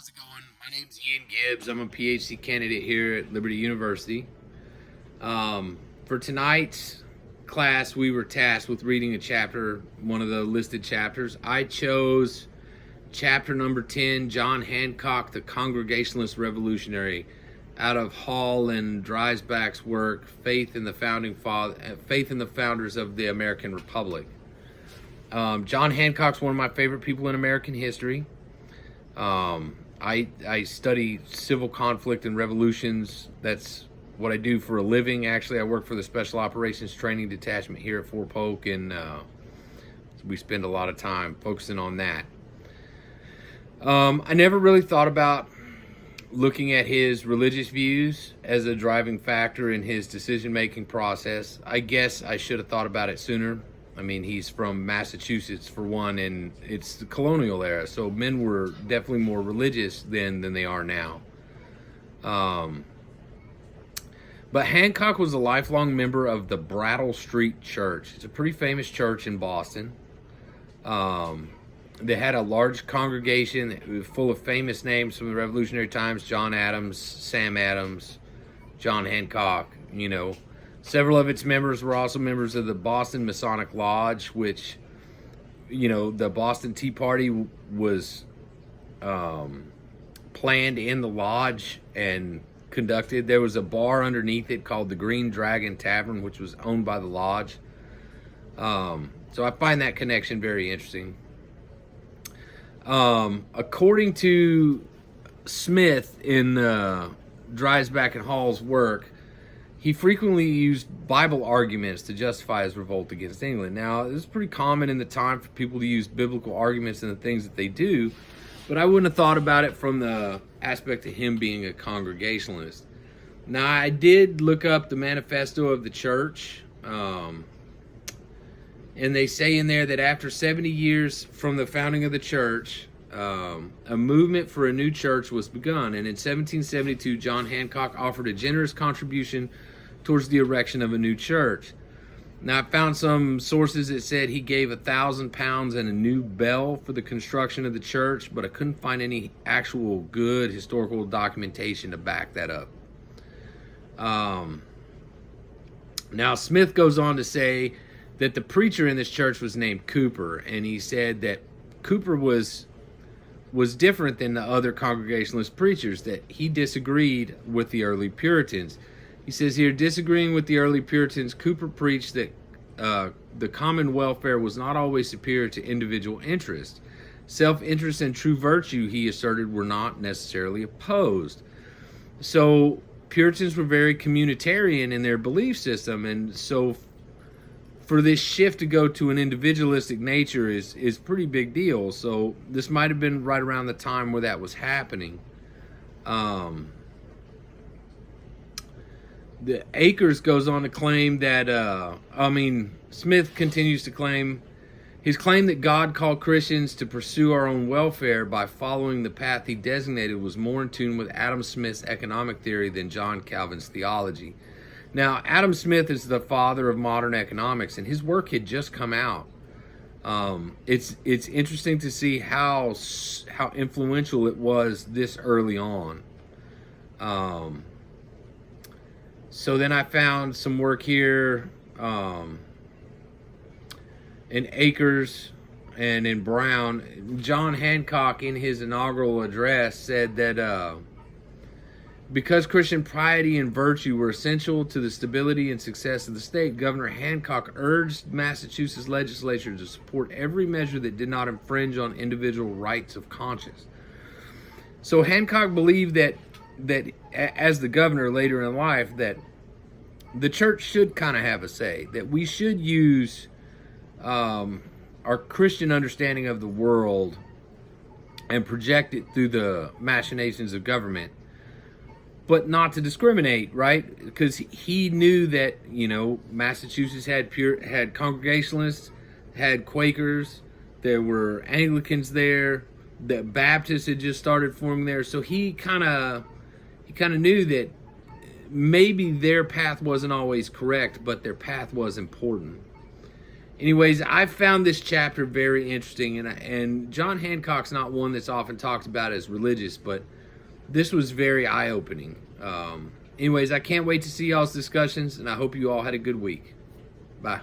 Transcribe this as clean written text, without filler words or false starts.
How's it going? My name's Ian Gibbs. I'm a PhD candidate here at Liberty University. For tonight's class, we were tasked with reading a chapter, one of the listed chapters. I chose chapter number 10, John Hancock, the Congregationalist Revolutionary, out of Hall and Dreisbach's work, Faith in the Founders of the American Republic. John Hancock's one of my favorite people in American history. I study civil conflict and revolutions. That's what I do for a living. Actually, I work for the Special Operations Training Detachment here at Fort Polk, and we spend a lot of time focusing on that. I never really thought about looking at his religious views as a driving factor in his decision-making process. I guess I should have thought about it sooner. I mean, he's from Massachusetts, for one, and it's the colonial era, so men were definitely more religious then than they are now. But Hancock was a lifelong member of the Brattle Street Church. It's a pretty famous church in Boston. They had a large congregation full of famous names from the Revolutionary times: John Adams, Sam Adams, John Hancock, you know. Several of its members were also members of the Boston Masonic Lodge, which, you know, the Boston Tea Party was planned in the lodge and conducted. There was a bar underneath it called the Green Dragon Tavern, which was owned by the lodge. So I find that connection very interesting. According to Smith in Dreisbach and Hall's work, he frequently used Bible arguments to justify his revolt against England. Now, it was pretty common in the time for people to use biblical arguments in the things that they do, but I wouldn't have thought about it from the aspect of him being a Congregationalist. Now, I did look up the manifesto of the church, and they say in there that after 70 years from the founding of the church, a movement for a new church was begun, and in 1772, John Hancock offered a generous contribution towards the erection of a new church. Now, I found some sources that said he gave £1,000 and a new bell for the construction of the church, but I couldn't find any actual good historical documentation to back that up. Now, Smith goes on to say that the preacher in this church was named Cooper, and he said that Cooper was different than the other Congregationalist preachers, that he disagreed with the early Puritans. He says here, disagreeing with the early Puritans, Cooper preached that the common welfare was not always superior to individual interest. Self-interest and true virtue, he asserted, were not necessarily opposed. So Puritans were very communitarian in their belief system, and so for this shift to go to an individualistic nature is pretty big deal. So this might have been right around the time where that was happening. The Akers goes on to claim that, Smith continues to claim, his claim that God called Christians to pursue our own welfare by following the path he designated was more in tune with Adam Smith's economic theory than John Calvin's theology. Now, Adam Smith is the father of modern economics, and his work had just come out. It's interesting to see how influential it was this early on. So then I found some work here in Akers and in Brown. John Hancock, in his inaugural address, said that because Christian piety and virtue were essential to the stability and success of the state, Governor Hancock urged Massachusetts legislature to support every measure that did not infringe on individual rights of conscience. So Hancock believed that as the governor later in life, that the church should kind of have a say, that we should use our Christian understanding of the world and project it through the machinations of government, but not to discriminate, right? Because he knew that, you know, Massachusetts had Congregationalists, had Quakers, there were Anglicans there, the Baptists had just started forming there. So he kind of knew that maybe their path wasn't always correct, but their path was important. Anyways, I found this chapter very interesting, and John Hancock's not one that's often talked about as religious, but this was very eye-opening. Anyways, I can't wait to see y'all's discussions, and I hope you all had a good week. Bye.